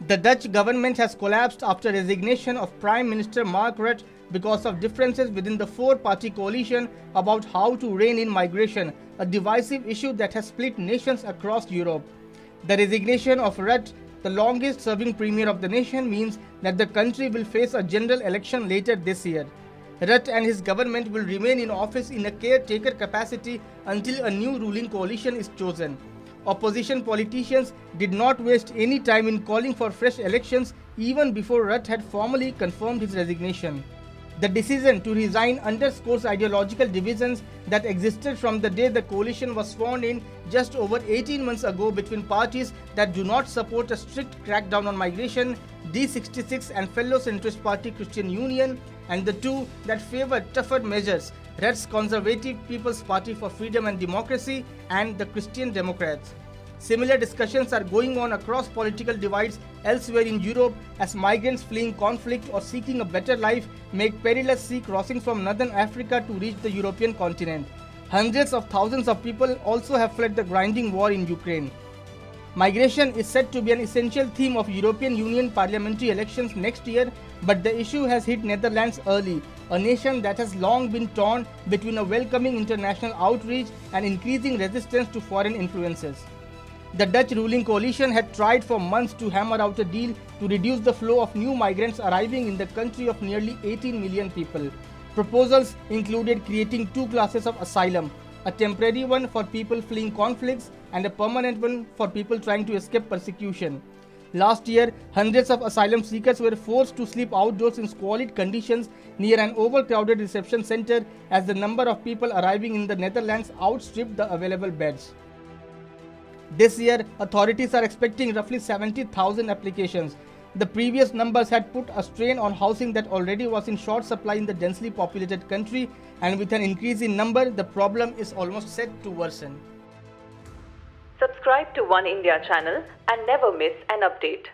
The Dutch government has collapsed after resignation of Prime Minister Mark Rutte because of differences within the four-party coalition about how to rein in migration, a divisive issue that has split nations across Europe. The resignation of Rutte, the longest-serving premier of the nation, means that the country will face a general election later this year. Rutte and his government will remain in office in a caretaker capacity until a new ruling coalition is chosen. Opposition politicians did not waste any time in calling for fresh elections even before Rutte had formally confirmed his resignation. The decision to resign underscores ideological divisions that existed from the day the coalition was sworn in just over 18 months ago between parties that do not support a strict crackdown on migration, D66 and fellow centrist party Christian Union, and the two that favor tougher measures, Rutte's Conservative People's Party for Freedom and Democracy and the Christian Democrats. Similar discussions are going on across political divides elsewhere in Europe as migrants fleeing conflict or seeking a better life make perilous sea crossings from northern Africa to reach the European continent. Hundreds of thousands of people also have fled the grinding war in Ukraine. Migration is said to be an essential theme of European Union parliamentary elections next year, but the issue has hit Netherlands early, a nation that has long been torn between a welcoming international outreach and increasing resistance to foreign influences. The Dutch ruling coalition had tried for months to hammer out a deal to reduce the flow of new migrants arriving in the country of nearly 18 million people. Proposals included creating two classes of asylum, a temporary one for people fleeing conflicts and a permanent one for people trying to escape persecution. Last year, hundreds of asylum seekers were forced to sleep outdoors in squalid conditions near an overcrowded reception center as the number of people arriving in the Netherlands outstripped the available beds. This year, authorities are expecting roughly 70,000 applications. The previous numbers had put a strain on housing that already was in short supply in the densely populated country, and with an increase in number, the problem is almost set to worsen. Subscribe to Oneindia channel and never miss an update.